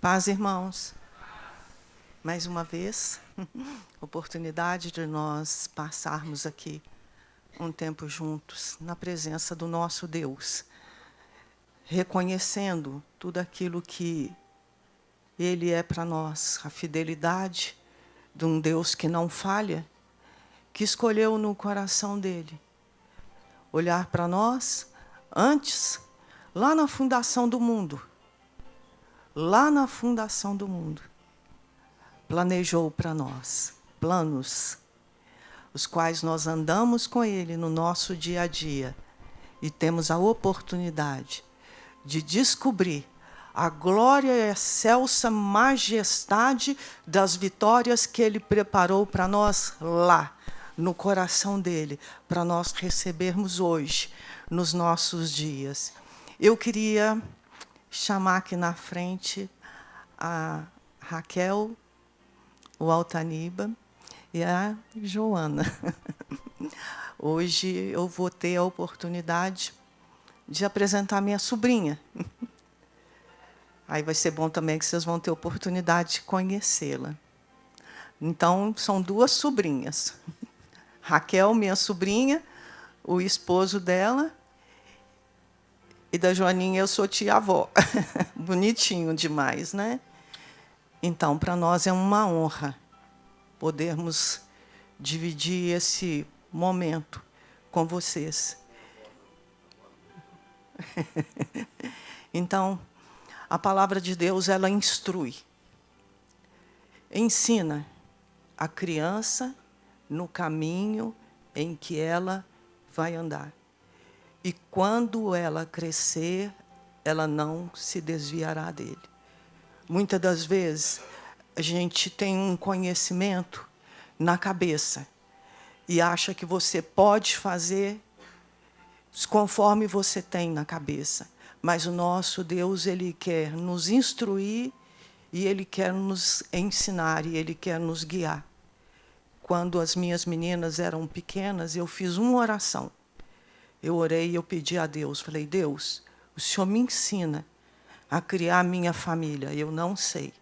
Paz, irmãos. Mais uma vez, oportunidade de nós passarmos aqui um tempo juntos, na presença do nosso Deus, reconhecendo tudo aquilo que Ele é para nós, a fidelidade de um Deus que não falha, que escolheu no coração dele olhar para nós antes, lá na fundação do mundo. Lá na fundação do mundo, planejou para nós planos, os quais nós andamos com Ele no nosso dia a dia e temos a oportunidade de descobrir a glória e a excelsa majestade das vitórias que Ele preparou para nós lá, no coração dEle, para nós recebermos hoje, nos nossos dias. Eu queria chamar aqui na frente a Raquel, o Altaniba e a Joana. Hoje eu vou ter a oportunidade de apresentar minha sobrinha. Aí vai ser bom também que vocês vão ter a oportunidade de conhecê-la. Então, são duas sobrinhas. Raquel, minha sobrinha, o esposo dela, e da Joaninha eu sou tia-avó. Bonitinho demais, né? Então, para nós é uma honra podermos dividir esse momento com vocês. Então, a palavra de Deus, ela instrui, ensina a criança no caminho em que ela vai andar. E quando ela crescer, ela não se desviará dele. Muitas das vezes, a gente tem um conhecimento na cabeça e acha que você pode fazer conforme você tem na cabeça. Mas o nosso Deus, Ele quer nos instruir e Ele quer nos ensinar e Ele quer nos guiar. Quando as minhas meninas eram pequenas, eu fiz uma oração. Eu orei e eu pedi a Deus, falei, Deus, o Senhor me ensina a criar a minha família, eu não sei.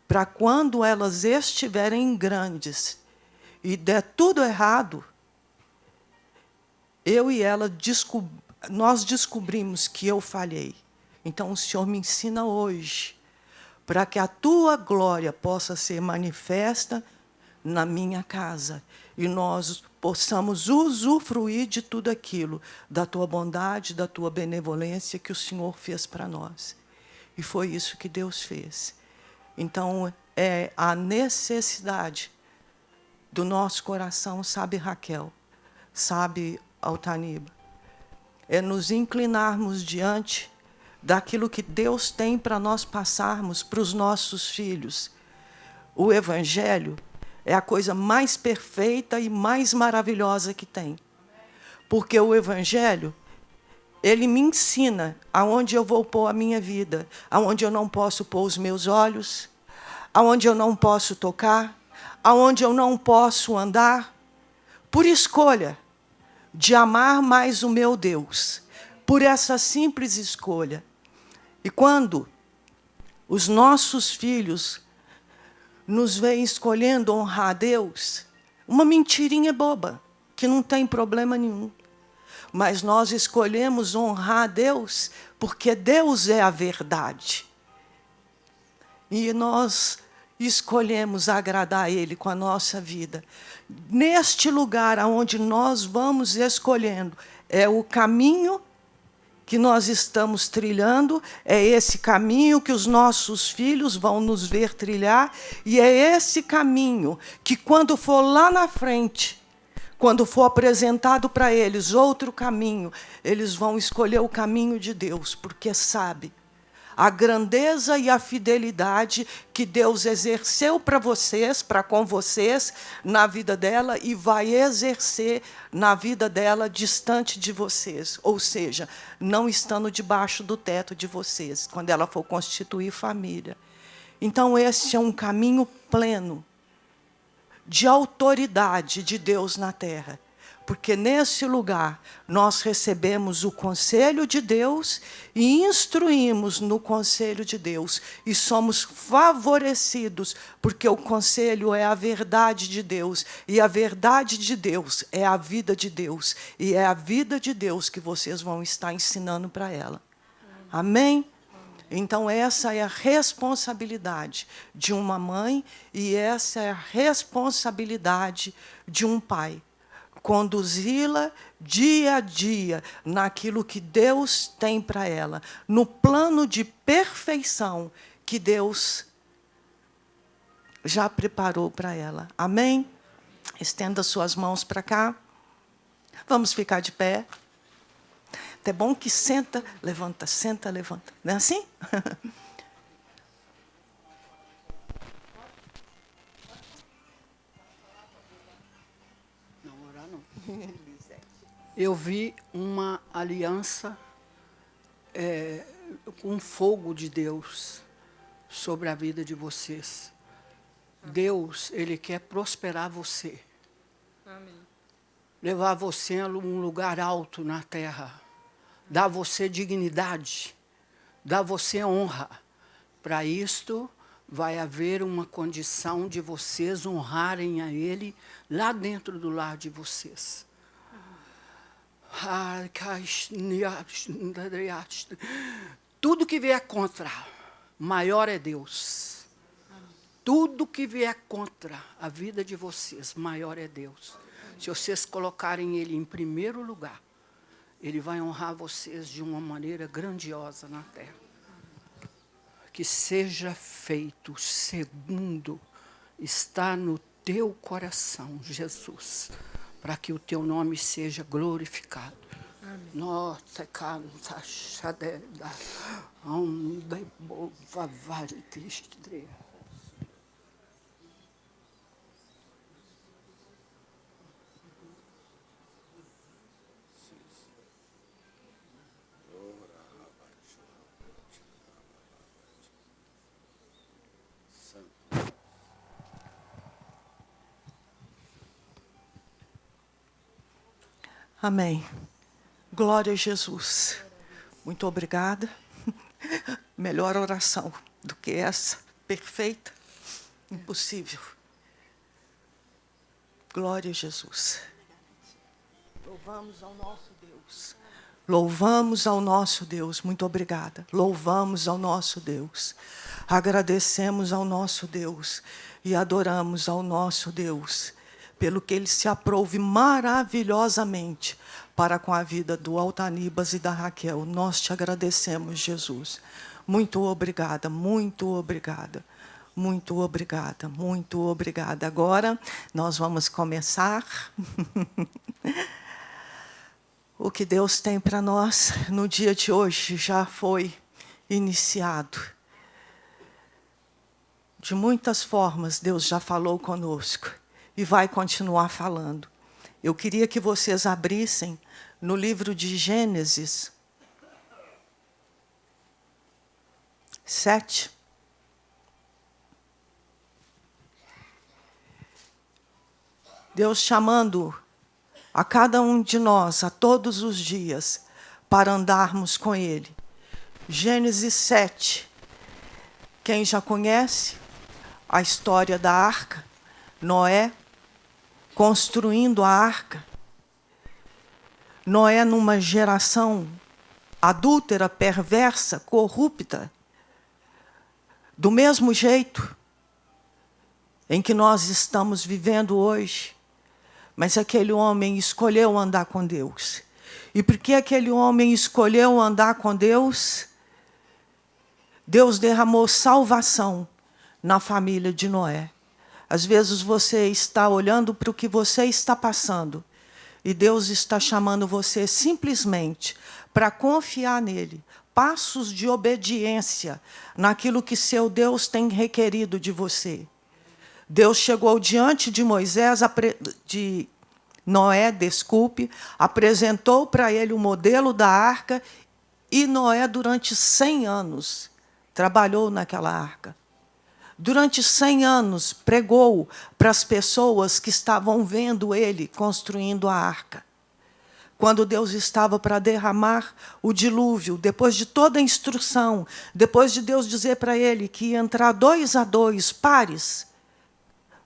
Para quando elas estiverem grandes e der tudo errado, eu e ela, nós descobrimos que eu falhei. Então, o Senhor me ensina hoje, para que a Tua glória possa ser manifesta na minha casa e nós possamos usufruir de tudo aquilo, da Tua bondade, da Tua benevolência que o Senhor fez para nós. E foi isso que Deus fez. Então, é a necessidade do nosso coração, sabe, Raquel, sabe, Altaniba, é nos inclinarmos diante daquilo que Deus tem para nós passarmos para os nossos filhos. O Evangelho é a coisa mais perfeita e mais maravilhosa que tem. Porque o Evangelho, ele me ensina aonde eu vou pôr a minha vida, aonde eu não posso pôr os meus olhos, aonde eu não posso tocar, aonde eu não posso andar, por escolha de amar mais o meu Deus, por essa simples escolha. E quando os nossos filhos nos veem escolhendo honrar a Deus, uma mentirinha boba, que não tem problema nenhum. Mas nós escolhemos honrar a Deus porque Deus é a verdade. E nós escolhemos agradar a Ele com a nossa vida. Neste lugar onde nós vamos escolhendo, é o caminho que nós estamos trilhando, é esse caminho que os nossos filhos vão nos ver trilhar, e é esse caminho que, quando for lá na frente, quando for apresentado para eles outro caminho, eles vão escolher o caminho de Deus, porque sabe a grandeza e a fidelidade que Deus exerceu para vocês, para com vocês, na vida dela, e vai exercer na vida dela distante de vocês. Ou seja, não estando debaixo do teto de vocês, quando ela for constituir família. Então, esse é um caminho pleno de autoridade de Deus na terra. porque nesse lugar nós recebemos o conselho de Deus e instruímos no conselho de Deus. E somos favorecidos, porque o conselho é a verdade de Deus. E a verdade de Deus é a vida de Deus. E é a vida de Deus que vocês vão estar ensinando para ela. Amém? Então, essa é a responsabilidade de uma mãe e essa é a responsabilidade de um pai. Conduzi-la dia a dia naquilo que Deus tem para ela, no plano de perfeição que Deus já preparou para ela. Amém? Estenda suas mãos para cá. Vamos ficar de pé. É bom que senta, levanta, senta, levanta. Não é assim? Não, orar não. Eu vi uma aliança com fogo de Deus sobre a vida de vocês. Deus, Ele quer prosperar você. Amém. Levar você a um lugar alto na terra. Dar você dignidade. Dar você honra. Para isto, vai haver uma condição de vocês honrarem a Ele lá dentro do lar de vocês. Tudo que vier contra, maior é Deus. Tudo que vier contra a vida de vocês, maior é Deus. Se vocês colocarem Ele em primeiro lugar, Ele vai honrar vocês de uma maneira grandiosa na terra. Que seja feito segundo está no teu coração, Jesus, para que o teu nome seja glorificado. Nossa, canta, xadeda, onde bova vale tristre. Amém. Glória a Jesus. Muito obrigada. Melhor oração do que essa. Perfeita. Impossível. Glória a Jesus. Louvamos ao nosso Deus. Louvamos ao nosso Deus. Muito obrigada. Louvamos ao nosso Deus. Agradecemos ao nosso Deus e adoramos ao nosso Deus pelo que Ele se aprouve maravilhosamente para com a vida do Altanibas e da Raquel. Nós te agradecemos, Jesus. Muito obrigada, muito obrigada. Muito obrigada, muito obrigada. Agora nós vamos começar o que Deus tem para nós no dia de hoje já foi iniciado. De muitas formas Deus já falou conosco e vai continuar falando. Eu queria que vocês abrissem no livro de Gênesis 7. Deus chamando a cada um de nós, a todos os dias, para andarmos com Ele. Gênesis 7. Quem já conhece a história da arca? Noé construindo a arca. Noé numa geração adúltera, perversa, corrupta. Do mesmo jeito em que nós estamos vivendo hoje. Mas aquele homem escolheu andar com Deus. E porque aquele homem escolheu andar com Deus, Deus derramou salvação na família de Noé. Às vezes você está olhando para o que você está passando e Deus está chamando você simplesmente para confiar nele. Passos de obediência naquilo que seu Deus tem requerido de você. Deus chegou diante de Noé, apresentou para ele o modelo da arca e Noé, durante 100 anos, trabalhou naquela arca. durante 100 anos, pregou para as pessoas que estavam vendo ele construindo a arca. Quando Deus estava para derramar o dilúvio, depois de toda a instrução, depois de Deus dizer para ele que ia entrar 2 a 2, pares,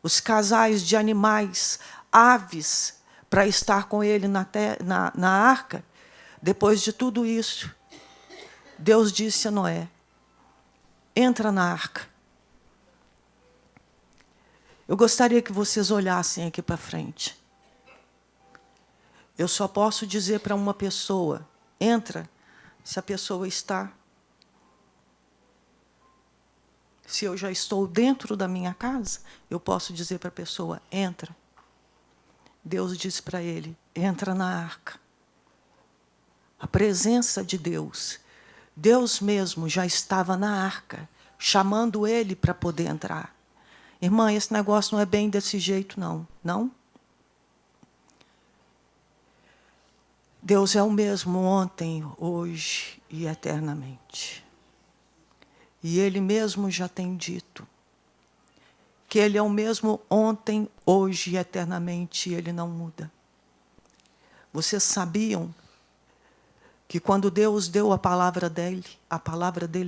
os casais de animais, aves, para estar com ele na arca, depois de tudo isso, Deus disse a Noé, entra na arca. Eu gostaria que vocês olhassem aqui para frente. Eu só posso dizer para uma pessoa, entra, se a pessoa está. Se eu já estou dentro da minha casa, eu posso dizer para a pessoa, entra. Deus disse para ele, entra na arca. A presença de Deus, Deus mesmo já estava na arca, chamando ele para poder entrar. Irmã, esse negócio não é bem desse jeito, não. Não? Deus é o mesmo ontem, hoje e eternamente. E Ele mesmo já tem dito que Ele é o mesmo ontem, hoje e eternamente, e Ele não muda. Vocês sabiam que quando Deus deu a palavra dele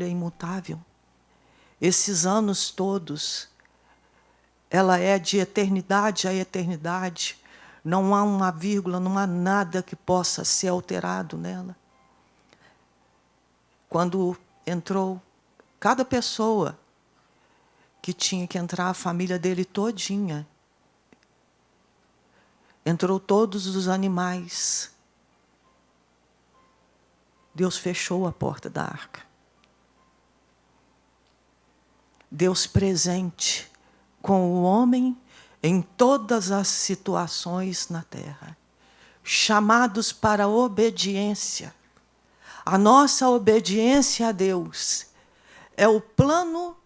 é imutável? Esses anos todos, ela é de eternidade a eternidade. Não há uma vírgula, não há nada que possa ser alterado nela. Quando entrou cada pessoa que tinha que entrar, a família dele todinha, entrou todos os animais. Deus fechou a porta da arca. Deus presente com o homem em todas as situações na terra, chamados para a obediência. A nossa obediência a Deus é o plano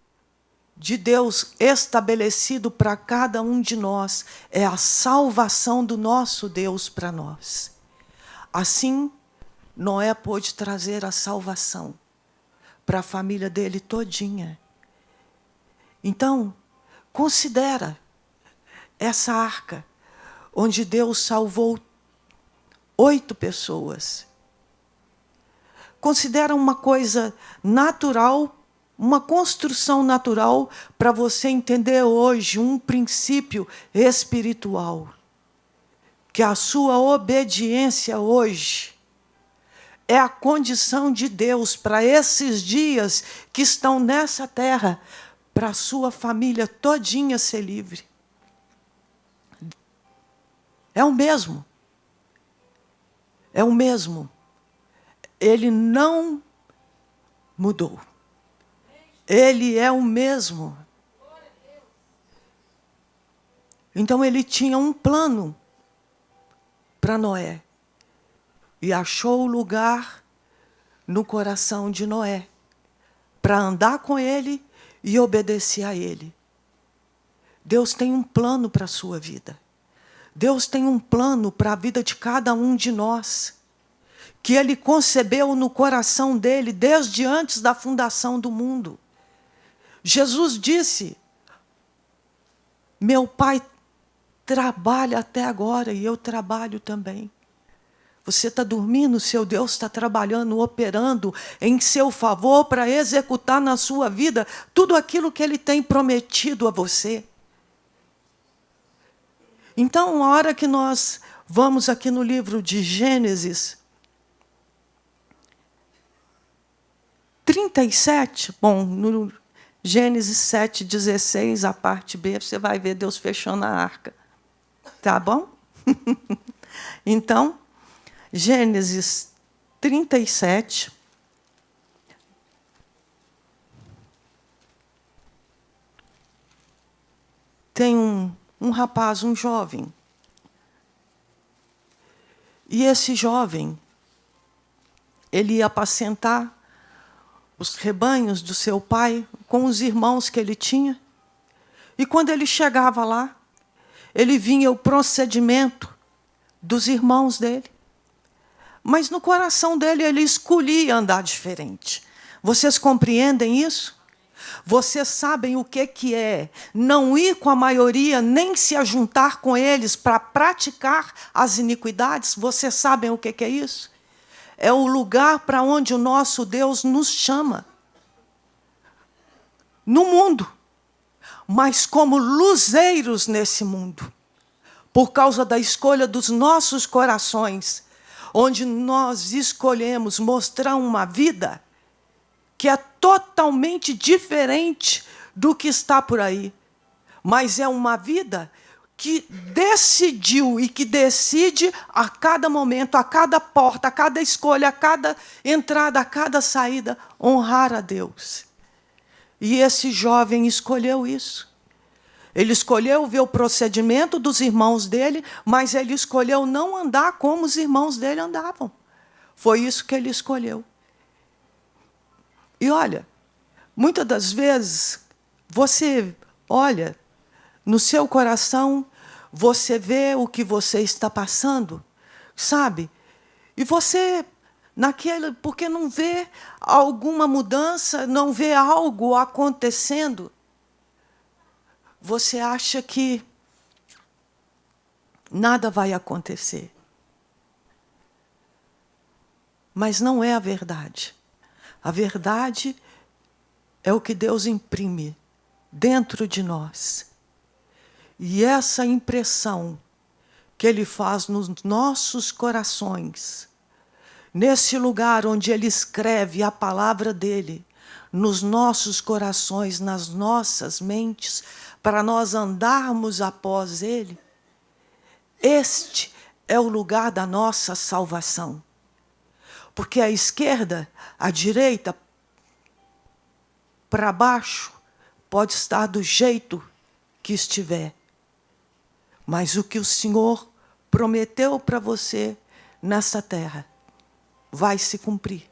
de Deus estabelecido para cada um de nós, é a salvação do nosso Deus para nós. Assim, Noé pôde trazer a salvação para a família dele todinha. Então, considera essa arca, onde Deus salvou 8 pessoas. Considera uma coisa natural, uma construção natural, para você entender hoje um princípio espiritual. Que a sua obediência hoje é a condição de Deus para esses dias que estão nessa terra, para a sua família todinha ser livre. É o mesmo. É o mesmo. Ele não mudou. Ele é o mesmo. Então ele tinha um plano para Noé. E achou o lugar no coração de Noé para andar com ele e obedecer a ele. Deus tem um plano para a sua vida. Deus tem um plano para a vida de cada um de nós, que Ele concebeu no coração dele desde antes da fundação do mundo. Jesus disse, meu Pai trabalha até agora e eu trabalho também. Você está dormindo, seu Deus está trabalhando, operando em seu favor para executar na sua vida tudo aquilo que Ele tem prometido a você. Então, a hora que nós vamos aqui no livro de Gênesis 37, bom, no Gênesis 7:16, a parte B, você vai ver Deus fechando a arca. Tá bom? Então, Gênesis 37, tem um rapaz, um jovem. E esse jovem, ele ia apacentar os rebanhos do seu pai com os irmãos que ele tinha. E quando ele chegava lá, ele vinha o procedimento dos irmãos dele. Mas no coração dele, ele escolhia andar diferente. Vocês compreendem isso? Vocês sabem o que é não ir com a maioria, nem se ajuntar com eles para praticar as iniquidades? Vocês sabem o que é isso? É o lugar para onde o nosso Deus nos chama. No mundo, mas como luzeiros nesse mundo, por causa da escolha dos nossos corações, onde nós escolhemos mostrar uma vida que é totalmente diferente do que está por aí, mas é uma vida que decidiu e que decide a cada momento, a cada porta, a cada escolha, a cada entrada, a cada saída, honrar a Deus. E esse jovem escolheu isso. Ele escolheu ver o procedimento dos irmãos dele, mas ele escolheu não andar como os irmãos dele andavam. Foi isso que ele escolheu. E olha, muitas das vezes, você olha no seu coração, você vê o que você está passando, sabe? E você, porque não vê alguma mudança, não vê algo acontecendo, você acha que nada vai acontecer. Mas não é a verdade. A verdade é o que Deus imprime dentro de nós. E essa impressão que Ele faz nos nossos corações, nesse lugar onde Ele escreve a palavra dEle, nos nossos corações, nas nossas mentes, para nós andarmos após Ele, este é o lugar da nossa salvação. Porque a esquerda, a direita, para baixo, pode estar do jeito que estiver. Mas o que o Senhor prometeu para você nessa terra vai se cumprir.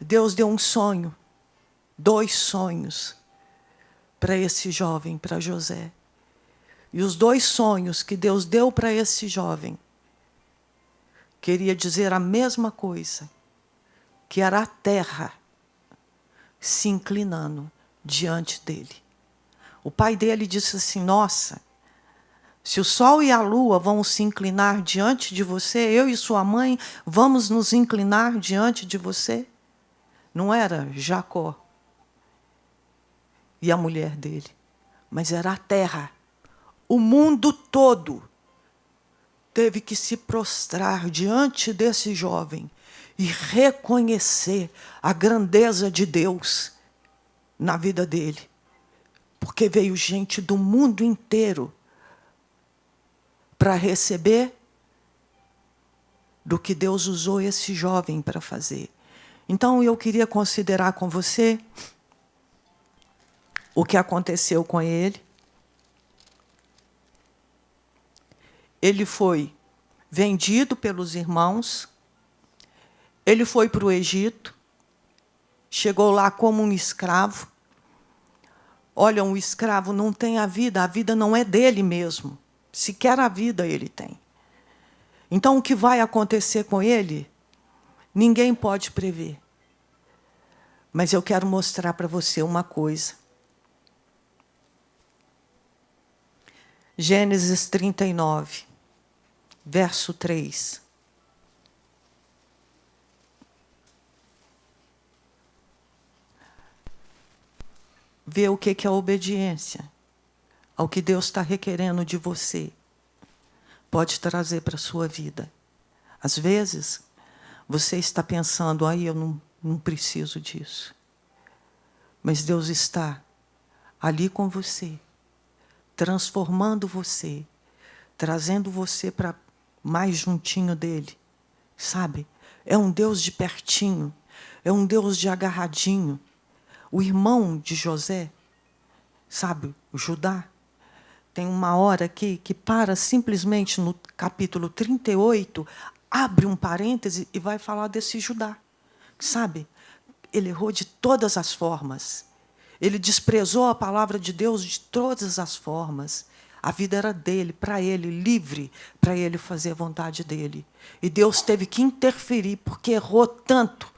Deus deu um sonho, 2 sonhos para esse jovem, para José. E os 2 sonhos que Deus deu para esse jovem queria dizer a mesma coisa, que era a terra se inclinando diante dele. O pai dele disse assim: nossa, se o sol e a lua vão se inclinar diante de você, eu e sua mãe vamos nos inclinar diante de você? Não era Jacó e a mulher dele, mas era a terra. O mundo todo teve que se prostrar diante desse jovem e reconhecer a grandeza de Deus na vida dele. Porque veio gente do mundo inteiro para receber do que Deus usou esse jovem para fazer. Então, eu queria considerar com você o que aconteceu com ele. Ele foi vendido pelos irmãos, ele foi para o Egito, chegou lá como um escravo. Olha, um escravo não tem a vida não é dele mesmo, sequer a vida ele tem. Então, o que vai acontecer com ele, ninguém pode prever. Mas eu quero mostrar para você uma coisa. Gênesis 39, verso 3. Vê o que é a obediência ao que Deus está requerendo de você. Pode trazer para a sua vida. Às vezes, você está pensando, eu não preciso disso. Mas Deus está ali com você, transformando você, trazendo você para mais juntinho dele. Sabe? É um Deus de pertinho, é um Deus de agarradinho. O irmão de José, sabe, o Judá, tem uma hora aqui que para simplesmente no capítulo 38, abre um parêntese e vai falar desse Judá. Sabe, ele errou de todas as formas. Ele desprezou a palavra de Deus de todas as formas. A vida era dele, para ele, livre, para ele fazer a vontade dele. E Deus teve que interferir, porque errou tanto.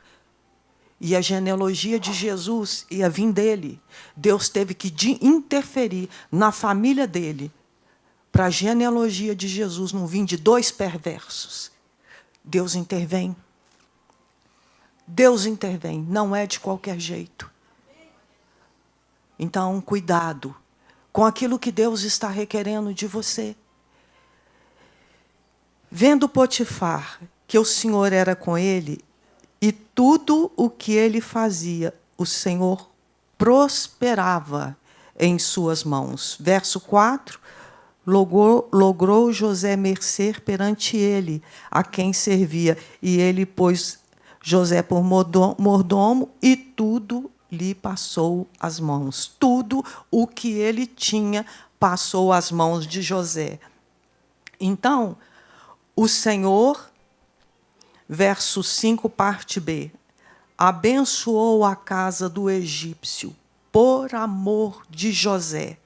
E a genealogia de Jesus ia vir dele. Deus teve que interferir na família dele para a genealogia de Jesus não vir de 2 perversos. Deus intervém. Deus intervém, não é de qualquer jeito. Então, cuidado com aquilo que Deus está requerendo de você. Vendo Potifar que o Senhor era com ele, e tudo o que ele fazia, o Senhor prosperava em suas mãos. Verso 4, logrou José mercê perante ele, a quem servia, e ele pôs José por mordomo, e tudo lhe passou às mãos. Tudo o que ele tinha passou às mãos de José. Então, o Senhor, verso 5, parte B, abençoou a casa do egípcio por amor de José.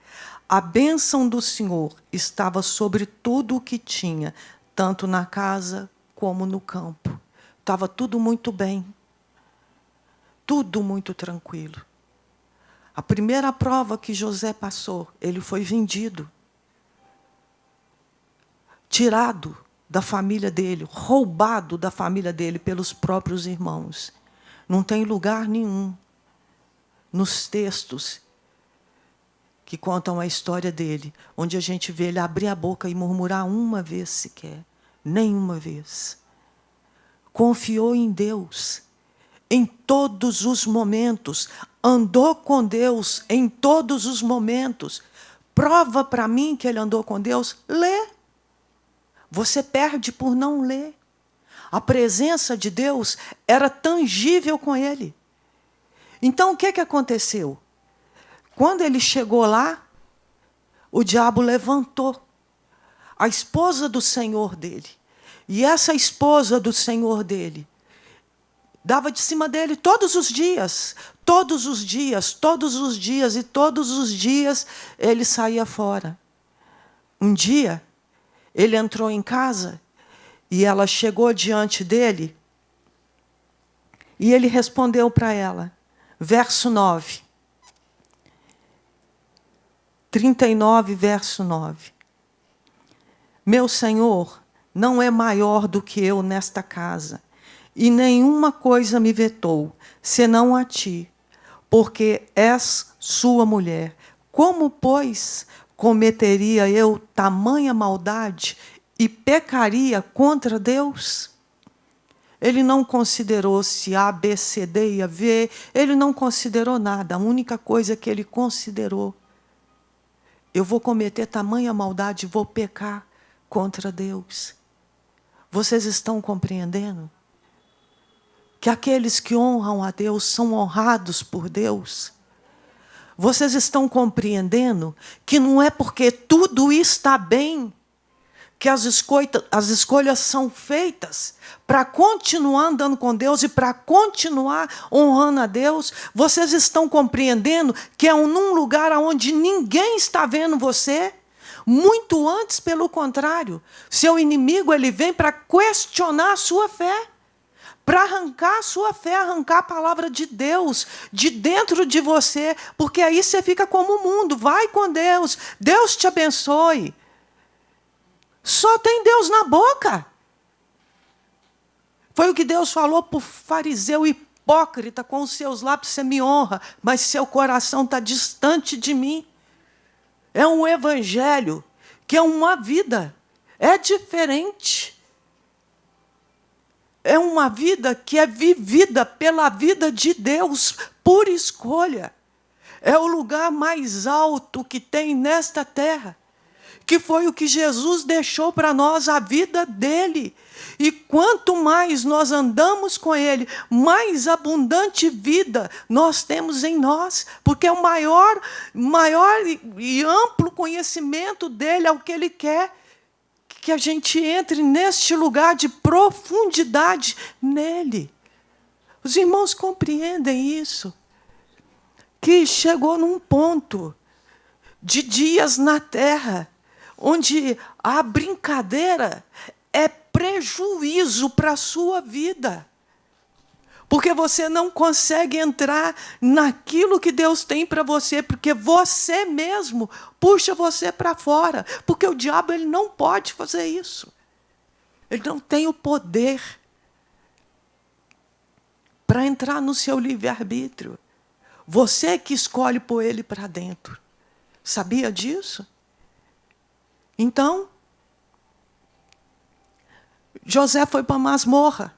A bênção do Senhor estava sobre tudo o que tinha, tanto na casa como no campo. Estava tudo muito bem, tudo muito tranquilo. A primeira prova que José passou, ele foi vendido, tirado da família dele, roubado da família dele pelos próprios irmãos. Não tem lugar nenhum nos textos que contam a história dele, onde a gente vê ele abrir a boca e murmurar uma vez sequer, nenhuma vez. Confiou em Deus em todos os momentos, andou com Deus em todos os momentos. Prova para mim que ele andou com Deus, lê. Você perde por não ler. A presença de Deus era tangível com ele. Então, o que aconteceu? Quando ele chegou lá, o diabo levantou a esposa do senhor dele. E essa esposa do senhor dele dava de cima dele todos os dias, todos os dias, todos os dias, e todos os dias ele saía fora. Um dia, ele entrou em casa e ela chegou diante dele e ele respondeu para ela, verso 9. 39, verso 9. Meu Senhor não é maior do que eu nesta casa, e nenhuma coisa me vetou, senão a ti, porque és sua mulher. Como, pois, cometeria eu tamanha maldade e pecaria contra Deus? Ele não considerou se A, B, C, D e V, ele não considerou nada. A única coisa que ele considerou: eu vou cometer tamanha maldade, vou pecar contra Deus. Vocês estão compreendendo? Que aqueles que honram a Deus são honrados por Deus. Vocês estão compreendendo que não é porque tudo está bem que as escolhas são feitas para continuar andando com Deus e para continuar honrando a Deus. Vocês estão compreendendo que é num lugar onde ninguém está vendo você? Muito antes, pelo contrário. Seu inimigo, ele vem para questionar a sua fé, para arrancar a sua fé, arrancar a palavra de Deus de dentro de você, porque aí você fica como o mundo. Vai com Deus, Deus te abençoe. Só tem Deus na boca. Foi o que Deus falou para o fariseu hipócrita: com os seus lábios você me honra, mas seu coração está distante de mim. É um evangelho que é uma vida, é diferente. É uma vida que é vivida pela vida de Deus, por escolha. É o lugar mais alto que tem nesta terra, que foi o que Jesus deixou para nós, a vida dele. E quanto mais nós andamos com ele, mais abundante vida nós temos em nós, porque é o maior e amplo conhecimento dele, é o que ele quer, que a gente entre neste lugar de profundidade nele. Os irmãos compreendem isso? Que chegou num ponto de dias na terra onde a brincadeira é prejuízo para a sua vida. Porque você não consegue entrar naquilo que Deus tem para você, porque você mesmo puxa você para fora. Porque o diabo ele não pode fazer isso. Ele não tem o poder para entrar no seu livre-arbítrio. Você que escolhe pôr ele para dentro. Sabia disso? Então, José foi para a masmorra.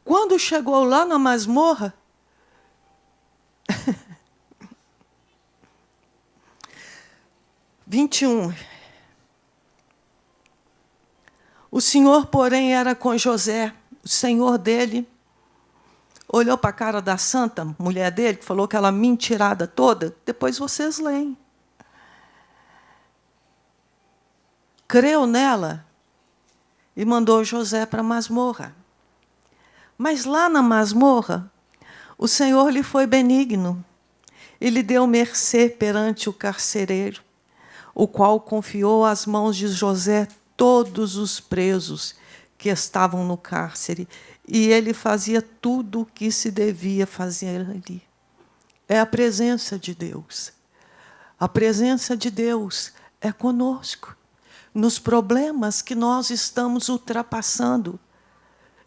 Quando chegou lá na masmorra, o Senhor, porém, era com José, o Senhor dele, olhou para a cara da santa mulher dele, que falou aquela mentirada toda, depois vocês leem. Creu nela e mandou José para a masmorra. Mas lá na masmorra, o Senhor lhe foi benigno e lhe deu mercê perante o carcereiro, o qual confiou às mãos de José todos os presos que estavam no cárcere, e ele fazia tudo o que se devia fazer ali. É a presença de Deus. A presença de Deus é conosco. Nos problemas que nós estamos ultrapassando,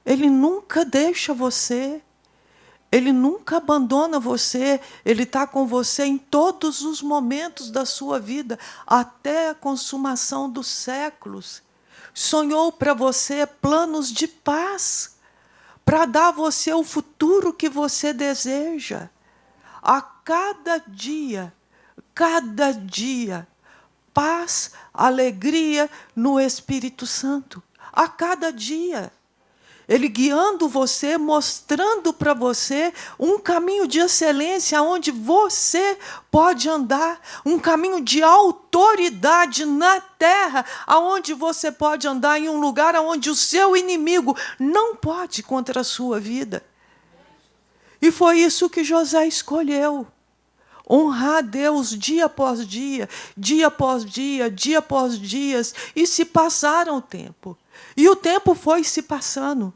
Ele nunca deixa você, Ele nunca abandona você, Ele está com você em todos os momentos da sua vida, até a consumação dos séculos. Sonhou para você planos de paz, para dar a você o futuro que você deseja. A cada dia, paz, alegria no Espírito Santo. A cada dia. Ele guiando você, mostrando para você um caminho de excelência onde você pode andar, um caminho de autoridade na terra, aonde você pode andar em um lugar onde o seu inimigo não pode contra a sua vida. E foi isso que José escolheu. Honrar a Deus dia após dia, dia após dia, dia após dias. E se passaram o tempo. E o tempo foi se passando.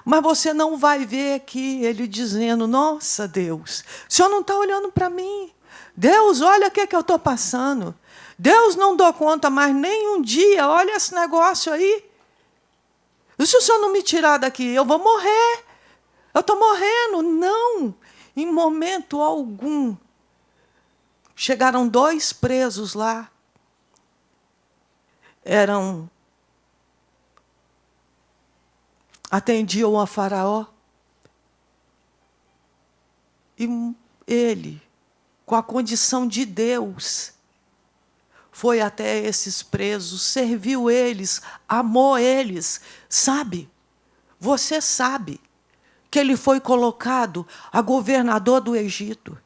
Mas você não vai ver aqui ele dizendo, nossa Deus, o Senhor não está olhando para mim. Deus, olha o que eu estou passando. Deus, não dou conta mais nem um dia, olha esse negócio aí. E se o Senhor não me tirar daqui, eu vou morrer. Eu estou morrendo. Não, em momento algum. Chegaram 2 presos lá. Atendiam a Faraó. E ele, com a condição de Deus, foi até esses presos, serviu eles, amou eles. Sabe, você sabe que ele foi colocado a governador do Egito.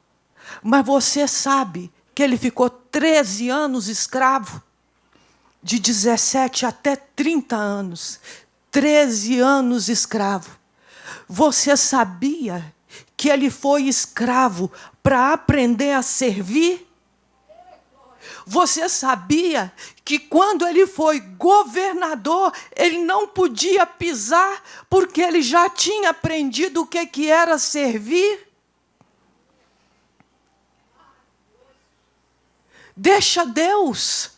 Mas você sabe que ele ficou 13 anos escravo, de 17 até 30 anos. 13 anos escravo. Você sabia que ele foi escravo para aprender a servir? Você sabia que quando ele foi governador, ele não podia pisar, porque ele já tinha aprendido o que era servir? Deixa Deus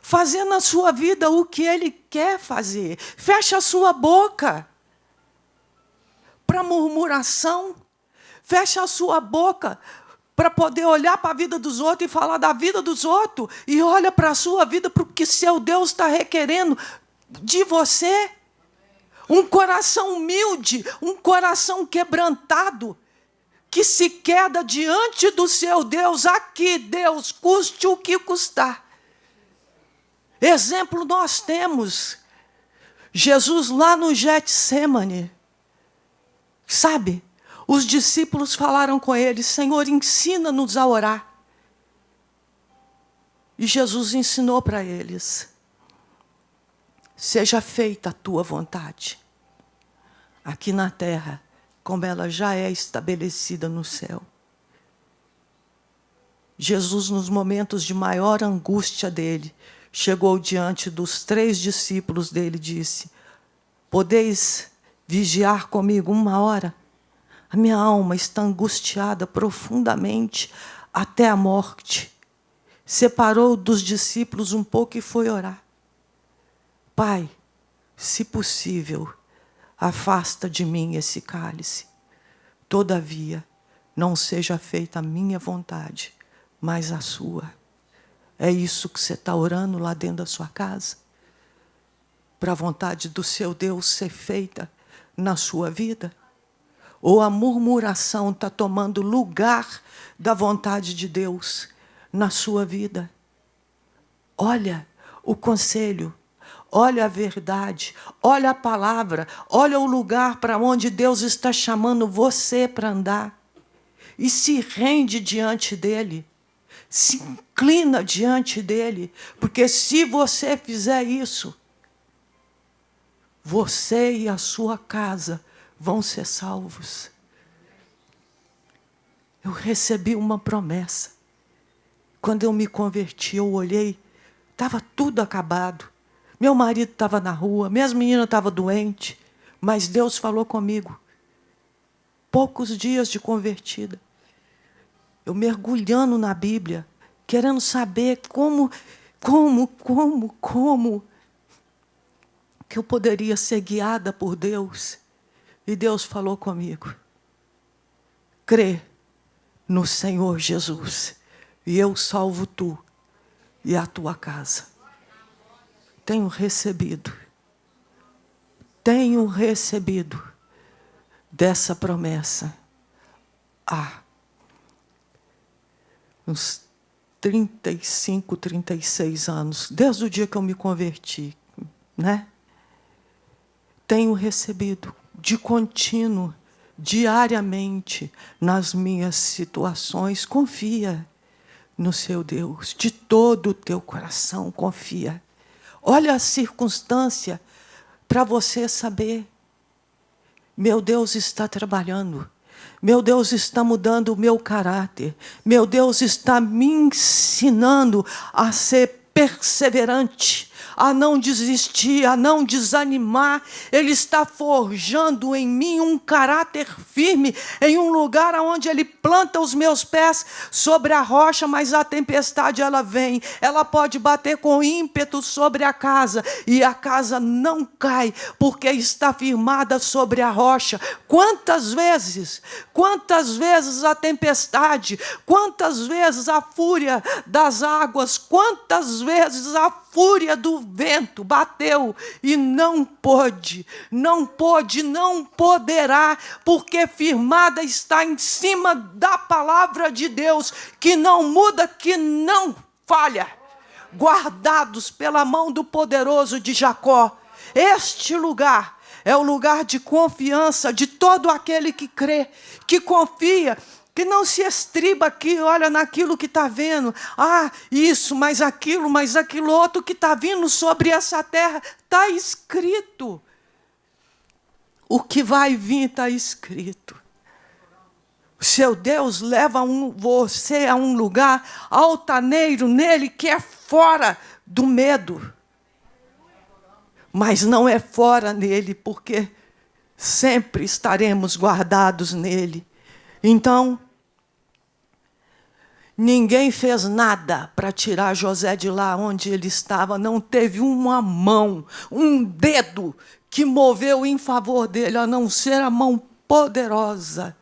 fazer na sua vida o que Ele quer fazer. Fecha a sua boca para murmuração. Fecha a sua boca para poder olhar para a vida dos outros e falar da vida dos outros. E olha para a sua vida, para o que seu Deus está requerendo de você. Um coração humilde, um coração quebrantado, que se queda diante do seu Deus. Aqui, Deus, custe o que custar. Exemplo nós temos. Jesus lá no Getsêmani. Sabe, os discípulos falaram com ele, Senhor, ensina-nos a orar. E Jesus ensinou para eles, seja feita a tua vontade, aqui na terra, como ela já é estabelecida no céu. Jesus, nos momentos de maior angústia dele, chegou diante dos 3 discípulos dele e disse, podeis vigiar comigo 1 hora? A minha alma está angustiada profundamente até a morte. Separou dos discípulos um pouco e foi orar. Pai, se possível, afasta de mim esse cálice. Todavia, não seja feita a minha vontade, mas a sua. É isso que você está orando lá dentro da sua casa? Para a vontade do seu Deus ser feita na sua vida? Ou a murmuração está tomando lugar da vontade de Deus na sua vida? Olha o conselho, olha a verdade, olha a palavra, olha o lugar para onde Deus está chamando você para andar. E se rende diante dele, se inclina diante dele, porque se você fizer isso, você e a sua casa vão ser salvos. Eu recebi uma promessa. Quando eu me converti, eu olhei, estava tudo acabado. Meu marido estava na rua, minhas meninas estavam doentes, mas Deus falou comigo. Poucos dias de convertida. Eu mergulhando na Bíblia, querendo saber como que eu poderia ser guiada por Deus. E Deus falou comigo. Crê no Senhor Jesus, e eu salvo tu e a tua casa. Tenho recebido dessa promessa há uns 35, 36 anos, desde o dia que eu me converti, né? Tenho recebido de contínuo, diariamente, nas minhas situações. Confia no seu Deus, de todo o teu coração, confia. Olha a circunstância para você saber. Meu Deus está trabalhando. Meu Deus está mudando o meu caráter. Meu Deus está me ensinando a ser perseverante, a não desistir, a não desanimar. Ele está forjando em mim um caráter firme, em um lugar onde Ele planta os meus pés sobre a rocha, mas a tempestade ela vem, ela pode bater com ímpeto sobre a casa, e a casa não cai, porque está firmada sobre a rocha. Quantas vezes a tempestade, quantas vezes a fúria das águas, quantas vezes a fúria do vento bateu e não poderá, porque firmada está em cima da palavra de Deus, que não muda, que não falha, guardados pela mão do poderoso de Jacó. Este lugar é o lugar de confiança de todo aquele que crê, que confia, que não se estriba aqui, olha naquilo que está vendo. Ah, isso, mas aquilo outro que está vindo sobre essa terra. Está escrito. O que vai vir está escrito. O seu Deus leva você a um lugar altaneiro nele, que é fora do medo. Mas não é fora nele, porque sempre estaremos guardados nele. Então, ninguém fez nada para tirar José de lá onde ele estava. Não teve uma mão, um dedo que moveu em favor dele, a não ser a mão poderosa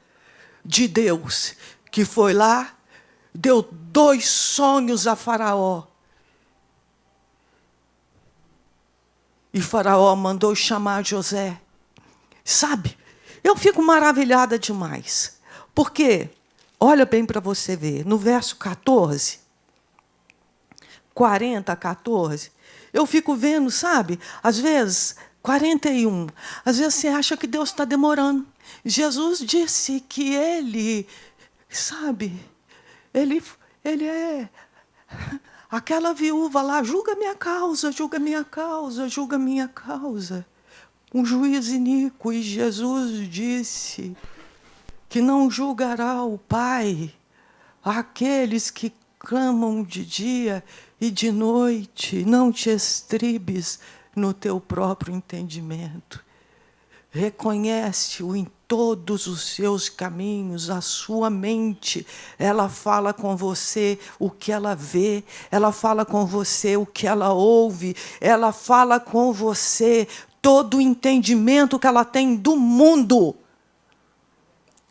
de Deus, que foi lá, deu 2 sonhos a Faraó. E Faraó mandou chamar José. Sabe, eu fico maravilhada demais. Porque, olha bem para você ver, no verso 14, 40, 14, eu fico vendo, sabe, às vezes, 41, às vezes você acha que Deus está demorando. Jesus disse que Ele, sabe, Ele é... Aquela viúva lá, julga minha causa, julga minha causa, julga minha causa. Um juiz iníquo, e Jesus disse que não julgará o Pai aqueles que clamam de dia e de noite. Não te estribes no teu próprio entendimento. reconhece-o em todos os seus caminhos. A sua mente, ela fala com você o que ela vê, ela fala com você o que ela ouve, ela fala com você todo o entendimento que ela tem do mundo.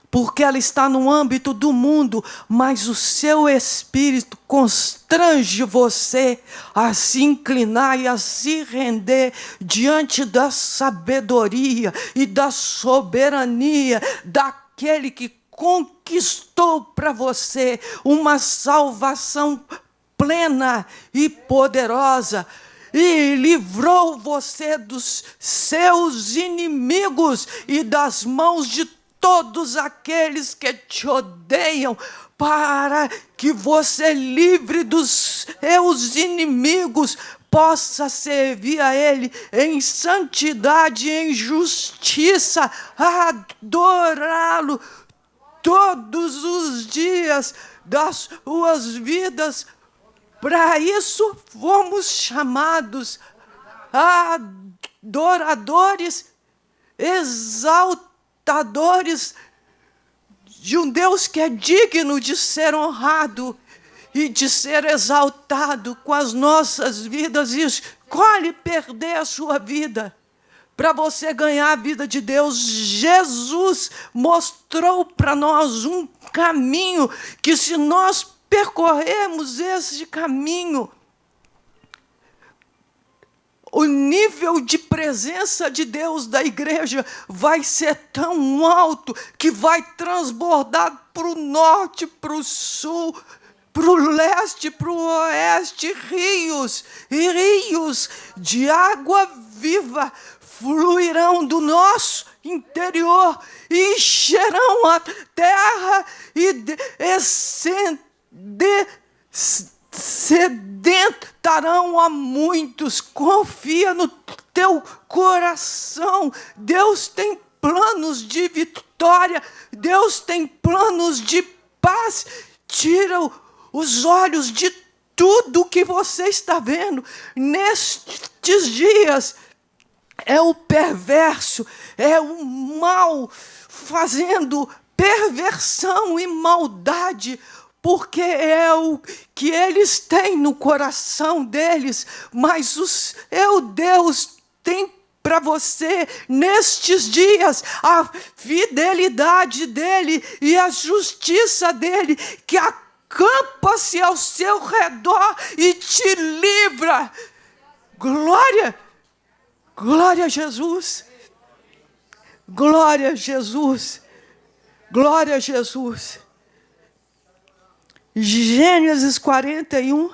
Porque ela está no âmbito do mundo, mas o seu espírito constrange você a se inclinar e a se render diante da sabedoria e da soberania daquele que conquistou para você uma salvação plena e poderosa, e livrou você dos seus inimigos e das mãos de todos aqueles que te odeiam, para que você, livre dos seus inimigos, possa servir a Ele em santidade e em justiça, adorá-lo todos os dias das suas vidas. Para isso fomos chamados adoradores, exaltadores de um Deus que é digno de ser honrado e de ser exaltado com as nossas vidas. E escolhe perder a sua vida para você ganhar a vida de Deus. Jesus mostrou para nós um caminho que, se nós percorrermos esse caminho, o nível de presença de Deus da igreja vai ser tão alto que vai transbordar para o norte, para o sul, para o leste, para o oeste. Rios e rios de água viva fluirão do nosso interior e encherão a terra e sedentarão a muitos. Confia no teu coração. Deus tem planos de vitória, Deus tem planos de paz. Tira os olhos de tudo que você está vendo nestes dias. É o perverso, é o mal fazendo perversão e maldade, porque é o que eles têm no coração deles. Mas o seu Deus tem para você, nestes dias, a fidelidade dEle e a justiça dEle, que acampa-se ao seu redor e te livra. Glória! Glória a Jesus! Glória a Jesus! Glória a Jesus! Gênesis 41,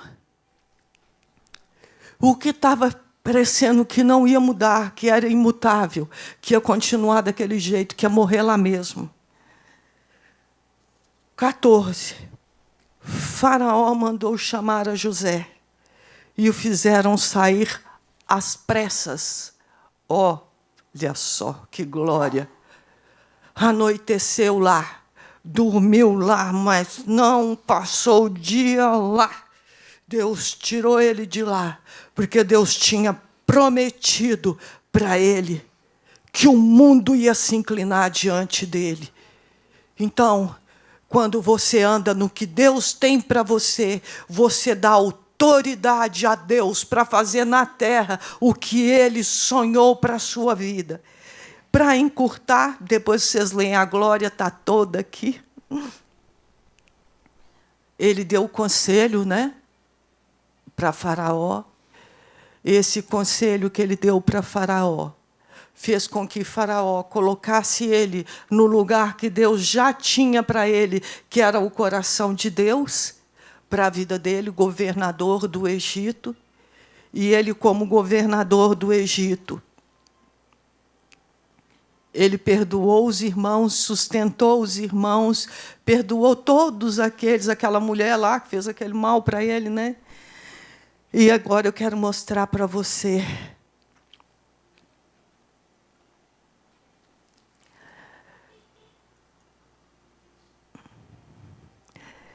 o que estava parecendo que não ia mudar, que era imutável, que ia continuar daquele jeito, que ia morrer lá mesmo. 14. Faraó mandou chamar a José e o fizeram sair às pressas. Olha só que glória! Anoiteceu lá, dormiu lá, mas não passou o dia lá. Deus tirou ele de lá, porque Deus tinha prometido para ele que o mundo ia se inclinar diante dele. Então, quando você anda no que Deus tem para você, você dá autoridade a Deus para fazer na terra o que Ele sonhou para a sua vida. Para encurtar, depois vocês leem, a glória está toda aqui. Ele deu o conselho, né, para Faraó. Esse conselho que ele deu para Faraó fez com que Faraó colocasse ele no lugar que Deus já tinha para ele, que era o coração de Deus, para a vida dele, governador do Egito. E ele, como governador do Egito, ele perdoou os irmãos, sustentou os irmãos, perdoou todos aquela mulher lá que fez aquele mal para ele, né? E agora eu quero mostrar para você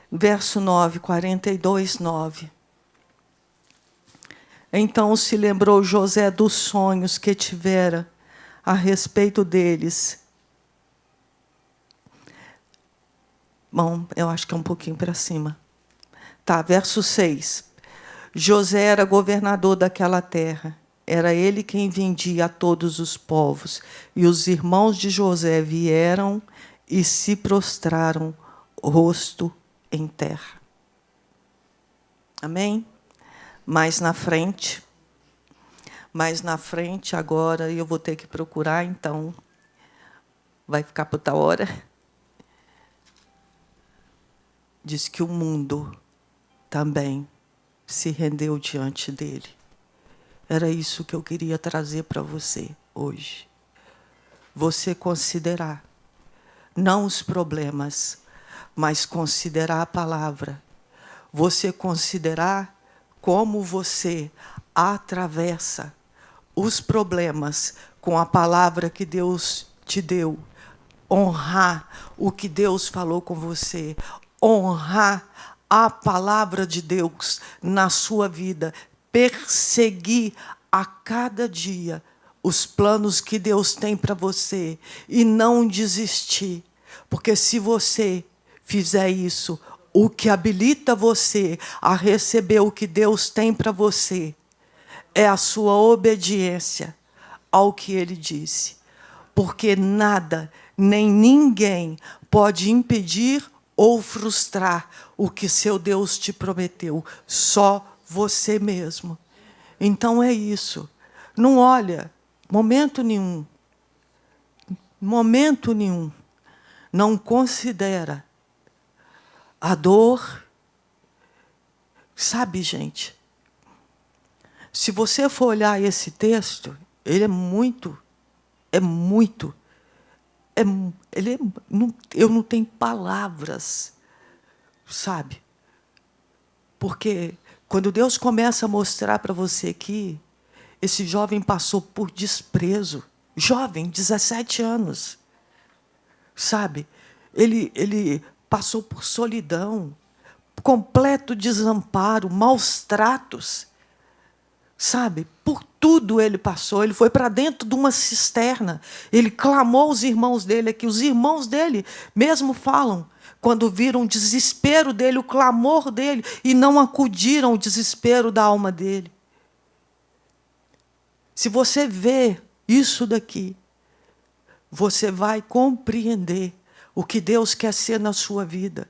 verso 9, 42, 9. Então se lembrou José dos sonhos que tivera a respeito deles. Bom, eu acho que é um pouquinho para cima. Tá, verso 6. José era governador daquela terra. Era ele quem vendia a todos os povos. E os irmãos de José vieram e se prostraram, rosto em terra. Amém? Mais na frente, agora eu vou ter que procurar, então vai ficar para outra hora. Diz que o mundo também se rendeu diante dele. Era isso que eu queria trazer para você hoje. Você considerar, não os problemas, mas considerar a palavra. Você considerar como você atravessa os problemas com a palavra que Deus te deu. Honrar o que Deus falou com você. Honrar a palavra de Deus na sua vida. Perseguir a cada dia os planos que Deus tem para você. E não desistir. Porque se você fizer isso, o que habilita você a receber o que Deus tem para você é a sua obediência ao que Ele disse. Porque nada, nem ninguém pode impedir ou frustrar o que seu Deus te prometeu. Só você mesmo. Então é isso. Não olha, momento nenhum, não considera a dor. Sabe, gente, se você for olhar esse texto, ele eu não tenho palavras, sabe? Porque quando Deus começa a mostrar para você que esse jovem passou por desprezo, jovem, 17 anos, sabe? Ele passou por solidão, completo desamparo, maus tratos, sabe? Por tudo ele passou. Ele foi para dentro de uma cisterna. Ele clamou aos irmãos dele aqui. Os irmãos dele mesmo falam, quando viram o desespero dele, o clamor dele, e não acudiram ao desespero da alma dele. Se você vê isso daqui, você vai compreender o que Deus quer ser na sua vida.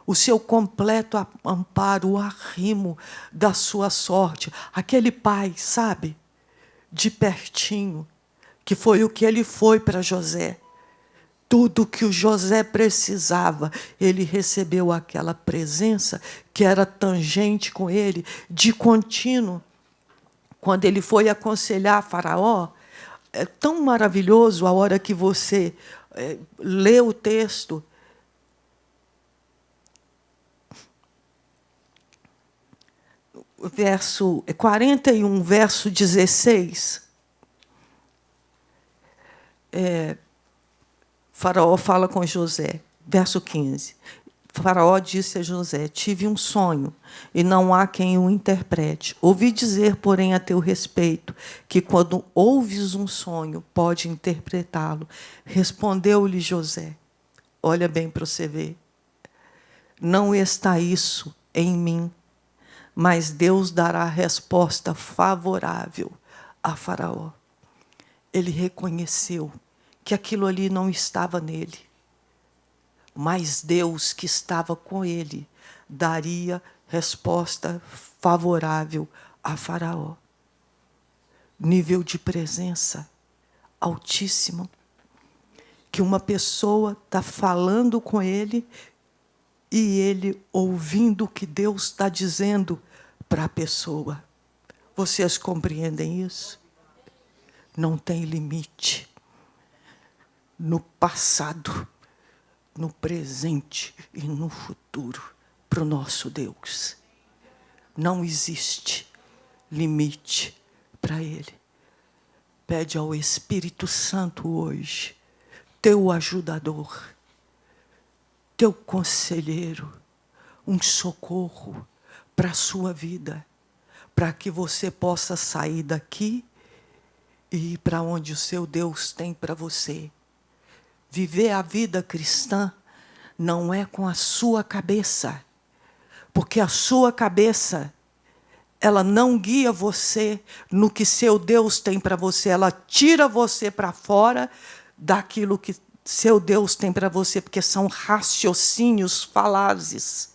O seu completo amparo, o arrimo da sua sorte. Aquele pai, sabe, de pertinho, que foi o que ele foi para José. Tudo que o José precisava, ele recebeu aquela presença que era tangente com ele, de contínuo. Quando ele foi aconselhar Faraó, é tão maravilhoso a hora que você lê o texto. Verso 41, verso 16. Faraó fala com José. Verso 15. Faraó disse a José: tive um sonho, e não há quem o interprete. Ouvi dizer, porém, a teu respeito, que quando ouves um sonho, pode interpretá-lo. Respondeu-lhe José: olha bem para você ver. Não está isso em mim, mas Deus dará resposta favorável a Faraó. Ele reconheceu que aquilo ali não estava nele, mas Deus, que estava com ele, daria resposta favorável a Faraó. Nível de presença altíssimo, que uma pessoa está falando com ele e ele ouvindo o que Deus está dizendo para a pessoa. Vocês compreendem isso? Não tem limite. No passado, no presente e no futuro, para o nosso Deus. Não existe limite para Ele. Pede ao Espírito Santo hoje, teu ajudador, teu conselheiro, um socorro para a sua vida, para que você possa sair daqui e ir para onde o seu Deus tem para você. Viver a vida cristã não é com a sua cabeça, porque a sua cabeça, ela não guia você no que seu Deus tem para você, ela tira você para fora daquilo que seu Deus tem para você, porque são raciocínios falazes,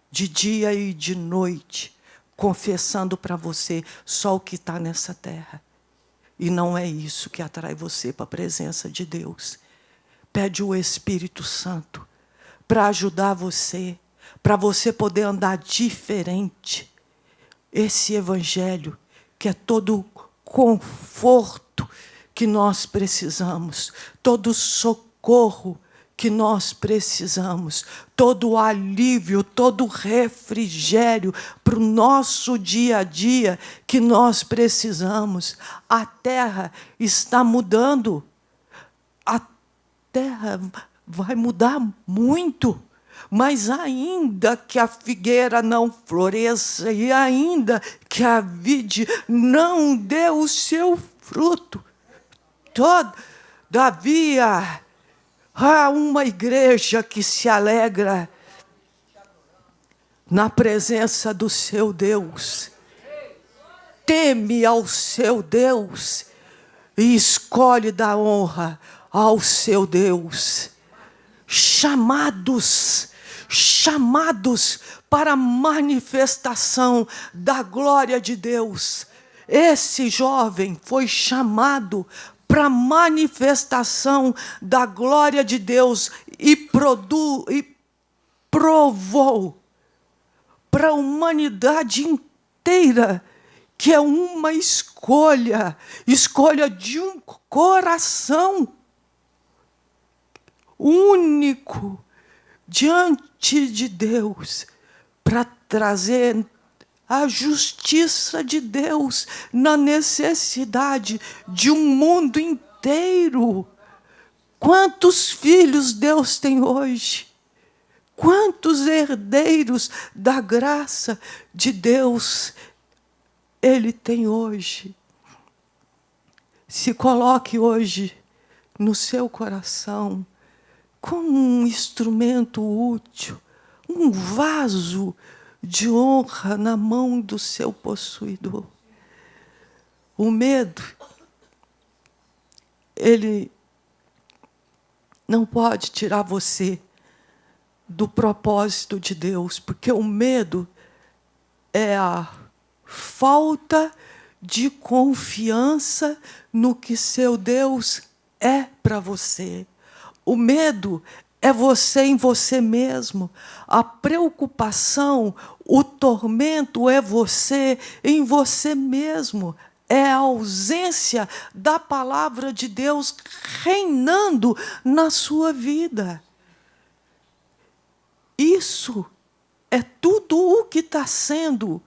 de dia e de noite, confessando para você só o que está nessa terra. E não é isso que atrai você para a presença de Deus. Pede o Espírito Santo para ajudar você, para você poder andar diferente. Esse evangelho que é todo conforto que nós precisamos, todo socorro que nós precisamos, todo alívio, todo refrigério para o nosso dia a dia que nós precisamos. A terra está mudando. A terra vai mudar muito. Mas ainda que a figueira não floresça e ainda que a vide não dê o seu fruto, todavia há uma igreja que se alegra na presença do seu Deus, teme ao seu Deus e escolhe dar honra ao seu Deus. Chamados para a manifestação da glória de Deus. Esse jovem foi chamado para a manifestação da glória de Deus e provou para a humanidade inteira que é uma escolha de um coração único diante de Deus, para trazer a justiça de Deus na necessidade de um mundo inteiro. Quantos filhos Deus tem hoje? Quantos herdeiros da graça de Deus Ele tem hoje? Se coloque hoje no seu coração como um instrumento útil, um vaso de honra na mão do seu possuidor. O medo, ele não pode tirar você do propósito de Deus, porque o medo é a falta de confiança no que seu Deus é para você. O medo é você em você mesmo. A preocupação, o tormento é você em você mesmo. É a ausência da palavra de Deus reinando na sua vida. Isso é tudo o que está sendo,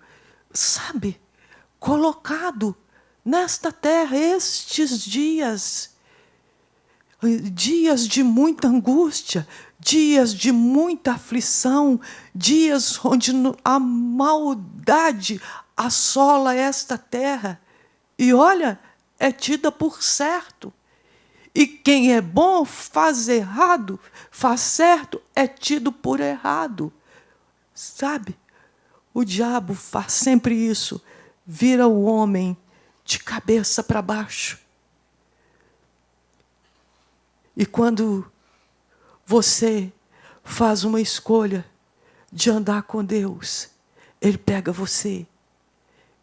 sabe, colocado nesta terra estes dias. Dias de muita angústia, dias de muita aflição, dias onde a maldade assola esta terra. E olha, é tida por certo. E quem é bom faz errado, faz certo, é tido por errado. Sabe? O diabo faz sempre isso, vira o homem de cabeça para baixo. E quando você faz uma escolha de andar com Deus, Ele pega você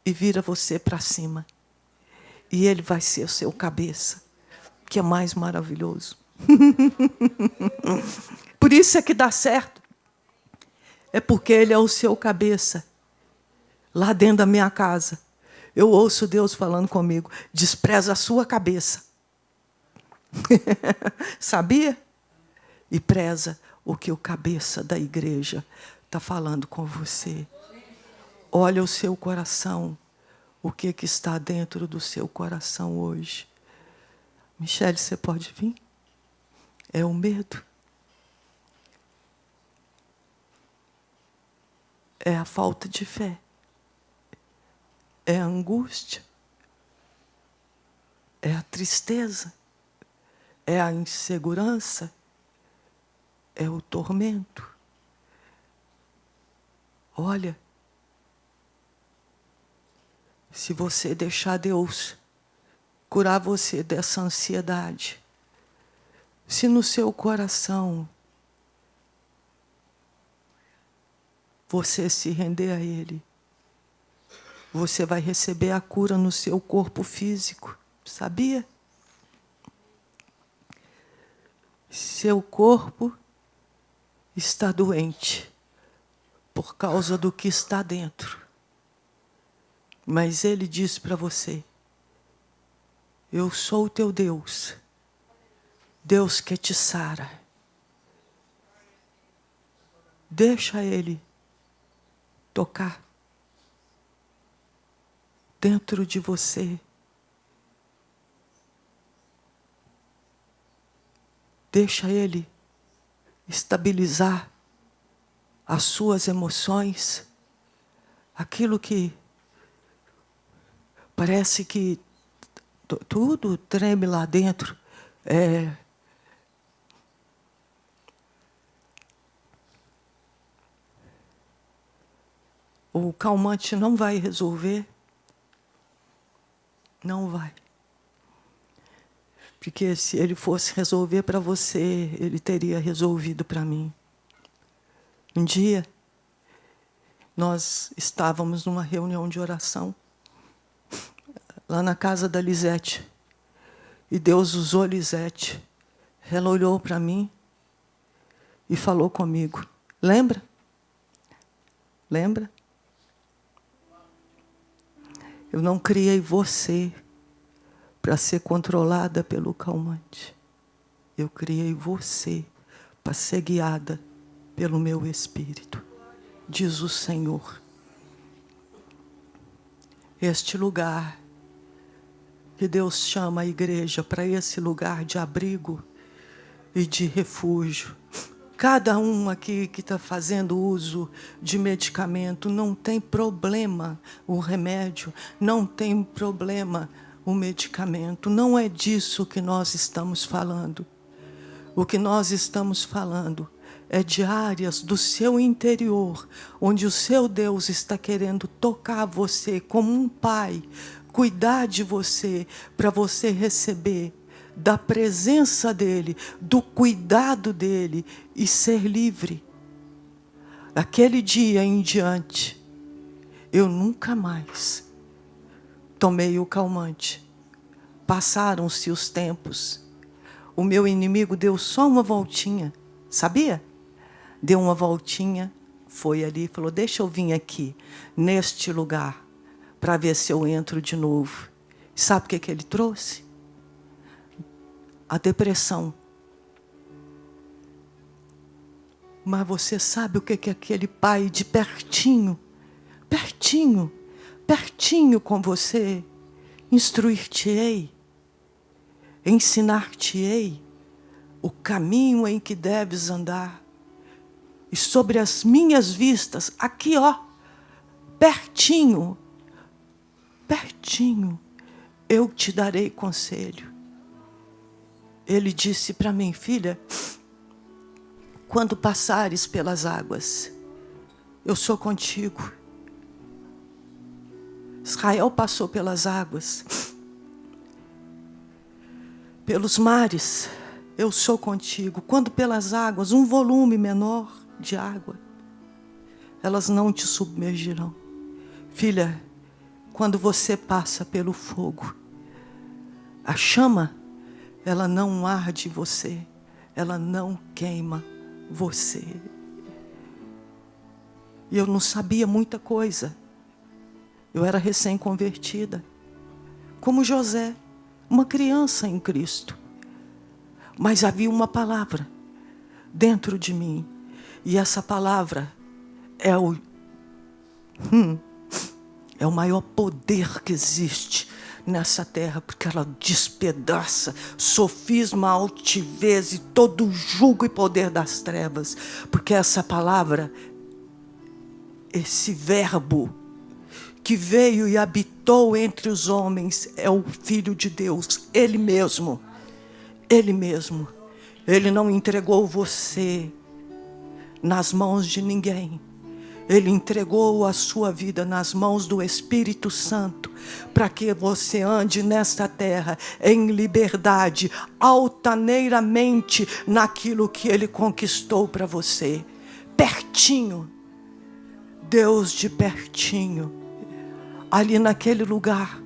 e vira você para cima. E Ele vai ser o seu cabeça, que é mais maravilhoso. Por isso é que dá certo. É porque Ele é o seu cabeça. Lá dentro da minha casa, eu ouço Deus falando comigo, despreza a sua cabeça. Sabia? E preza o que o cabeça da igreja está falando com você. Olha o seu coração. O que está dentro do seu coração hoje? Michele, você pode vir? É o medo. É a falta de fé. É a angústia. é a tristeza, é a insegurança, é o tormento. Olha, se você deixar Deus curar você dessa ansiedade, se no seu coração você se render a Ele, você vai receber a cura no seu corpo físico, sabia? Seu corpo está doente por causa do que está dentro. Mas Ele diz para você: eu sou o teu Deus, Deus que te sara. Deixa Ele tocar dentro de você. Deixa Ele estabilizar as suas emoções, aquilo que parece que tudo treme lá dentro. O calmante não vai resolver. Não vai. Porque se ele fosse resolver para você, ele teria resolvido para mim. Um dia, nós estávamos numa reunião de oração, lá na casa da Lisete. E Deus usou Lisete. Ela olhou para mim e falou comigo. Lembra? Lembra? Eu não criei você para ser controlada pelo calmante. Eu criei você para ser guiada pelo meu Espírito, diz o Senhor. Este lugar que Deus chama a igreja, para esse lugar de abrigo e de refúgio. Cada um aqui que está fazendo uso de medicamento, não tem problema o remédio, não tem problema o medicamento. Não é disso que nós estamos falando. O que nós estamos falando é de áreas do seu interior, onde o seu Deus está querendo tocar você como um pai, cuidar de você, para você receber da presença dEle, do cuidado dEle e ser livre. Daquele dia em diante, eu nunca mais tomei o calmante. Passaram-se os tempos. O meu inimigo deu só uma voltinha, sabia? Deu uma voltinha, foi ali e falou: deixa eu vir aqui, neste lugar, para ver se eu entro de novo. Sabe o que ele trouxe? A depressão. Mas você sabe o que aquele pai de pertinho, pertinho, pertinho com você, instruir-te-ei, ensinar-te-ei o caminho em que deves andar. E sobre as minhas vistas, aqui ó, pertinho, pertinho, eu te darei conselho. Ele disse para mim: filha, quando passares pelas águas, eu sou contigo. Israel passou pelas águas, pelos mares, eu sou contigo. Quando pelas águas, um volume menor de água, elas não te submergirão. Filha, quando você passa pelo fogo, a chama, ela não arde você, ela não queima você. E eu não sabia muita coisa. Eu era recém-convertida, como José, uma criança em Cristo. Mas havia uma palavra dentro de mim. E essa palavra é o maior poder que existe nessa terra, porque ela despedaça sofisma, altivez e todo o jugo e poder das trevas. Porque essa palavra, esse verbo que veio e habitou entre os homens é o Filho de Deus, Ele mesmo. Ele mesmo. Ele não entregou você nas mãos de ninguém. Ele entregou a sua vida nas mãos do Espírito Santo, para que você ande nesta terra em liberdade, altaneiramente, naquilo que Ele conquistou para você. Pertinho. Deus de pertinho. Ali naquele lugar,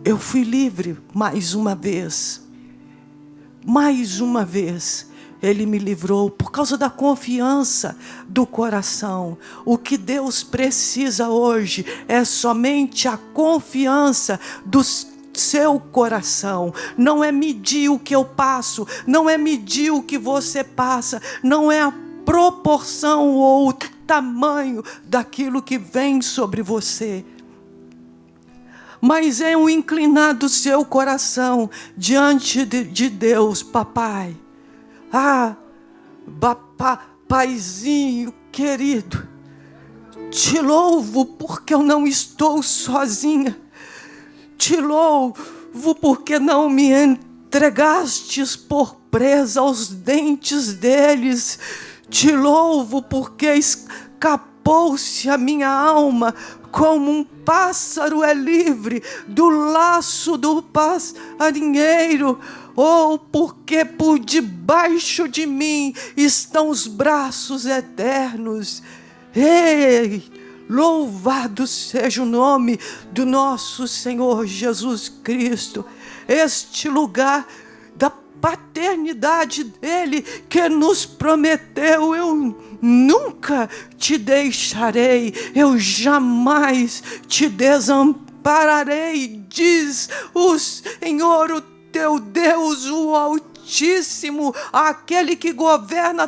eu fui livre mais uma vez. Mais uma vez. Ele me livrou por causa da confiança do coração. O que Deus precisa hoje é somente a confiança do seu coração. Não é medir o que eu passo, não é medir o que você passa, não é a proporção ou o tamanho daquilo que vem sobre você. Mas é o inclinar do seu coração diante de Deus, papai. Paizinho querido, te louvo porque eu não estou sozinha. Te louvo porque não me entregastes por presa aos dentes deles. Te louvo porque escapou-se a minha alma como um pássaro é livre do laço do passarinheiro. Oh, porque por debaixo de mim estão os braços eternos. Ei, louvado seja o nome do nosso Senhor Jesus Cristo. Este lugar da paternidade dele que nos prometeu: eu nunca te deixarei, eu jamais te desampararei, diz o Senhor, o teu Deus, o Altíssimo, aquele que governa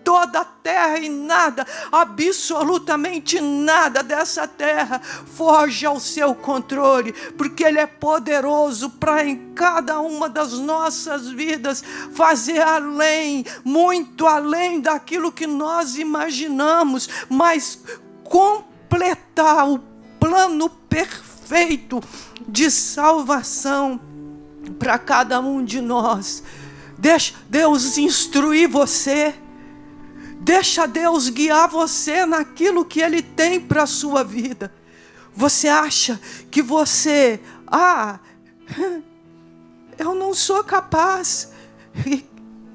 toda a terra, e nada, absolutamente nada dessa terra foge ao seu controle, porque Ele é poderoso para em cada uma das nossas vidas fazer além, muito além daquilo que nós imaginamos, mas completar o plano perfeito de salvação para cada um de nós. Deixa Deus instruir você. Deixa Deus guiar você naquilo que Ele tem para a sua vida. Você acha que você... eu não sou capaz.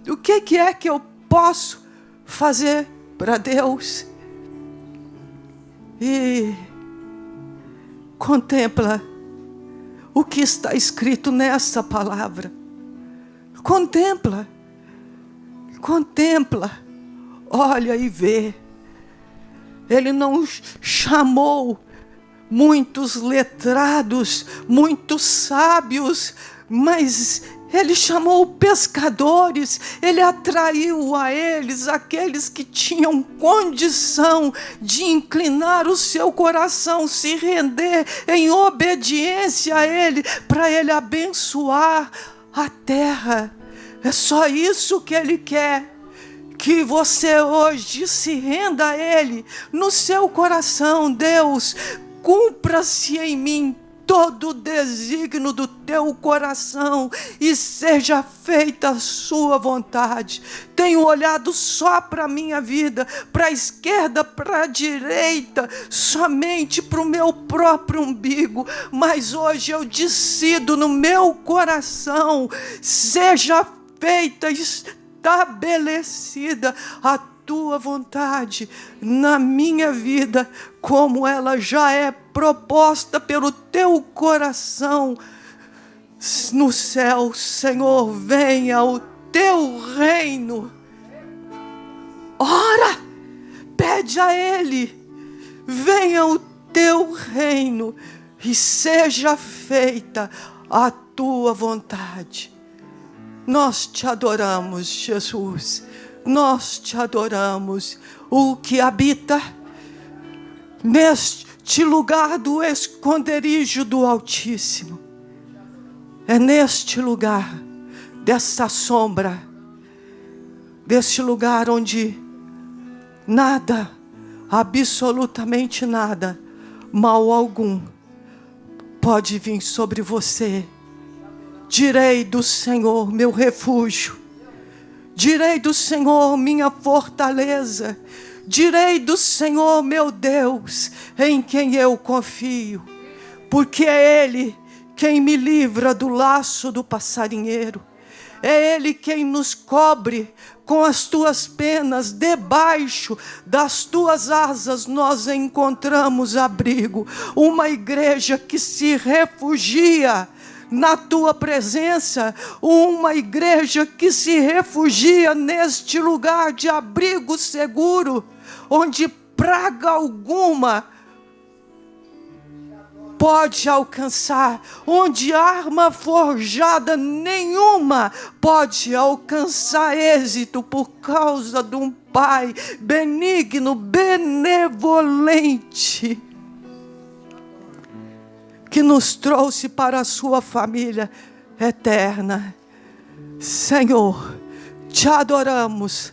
O que é que eu posso fazer para Deus? E contempla o que está escrito nessa palavra. Contempla. Olha e vê. Ele não chamou muitos letrados, muitos sábios, mas Ele chamou pescadores. Ele atraiu a eles aqueles que tinham condição de inclinar o seu coração, se render em obediência a Ele, para Ele abençoar a terra. É só isso que Ele quer. Que você hoje se renda a Ele no seu coração. Deus, cumpra-se em mim todo o desígnio do teu coração e seja feita a sua vontade. Tenho olhado só para a minha vida, para a esquerda, para a direita, somente para o meu próprio umbigo, mas hoje eu decido no meu coração: seja feita, estabelecida a tua vontade na minha vida, como ela já é proposta pelo teu coração no céu. Senhor, venha o teu reino. Ora, pede a Ele: venha o teu reino e seja feita a tua vontade. Nós te adoramos, Jesus. Nós te adoramos. O que habita neste lugar do esconderijo do Altíssimo. É neste lugar, dessa sombra, deste lugar onde nada, absolutamente nada, mal algum pode vir sobre você. Direi do Senhor meu refúgio, direi do Senhor minha fortaleza, direi do Senhor meu Deus, em quem eu confio, porque é Ele quem me livra do laço do passarinheiro, é Ele quem nos cobre com as tuas penas, debaixo das tuas asas nós encontramos abrigo. Uma igreja que se refugia na tua presença, uma igreja que se refugia neste lugar de abrigo seguro, onde praga alguma pode alcançar, onde arma forjada nenhuma pode alcançar êxito, por causa de um Pai benigno, benevolente, que nos trouxe para a sua família eterna. Senhor, te adoramos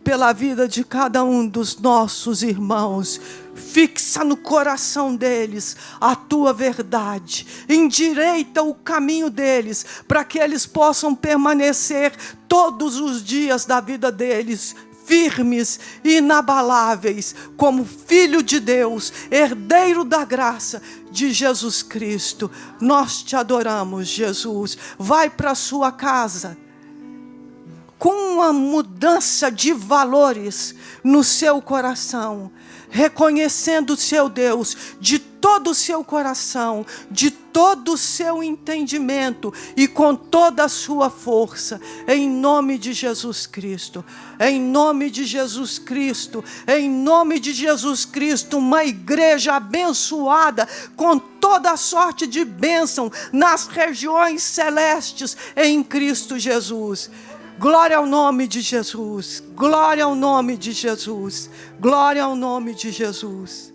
pela vida de cada um dos nossos irmãos. Fixa no coração deles a tua verdade, endireita o caminho deles, para que eles possam permanecer todos os dias da vida deles firmes e inabaláveis, como filho de Deus, herdeiro da graça de Jesus Cristo. Nós te adoramos, Jesus. Vai para a sua casa com uma mudança de valores no seu coração, reconhecendo o seu Deus de todo o seu coração, de todo o seu entendimento e com toda a sua força, em nome de Jesus Cristo, em nome de Jesus Cristo, em nome de Jesus Cristo, uma igreja abençoada com toda a sorte de bênção nas regiões celestes em Cristo Jesus. Glória ao nome de Jesus, glória ao nome de Jesus, glória ao nome de Jesus.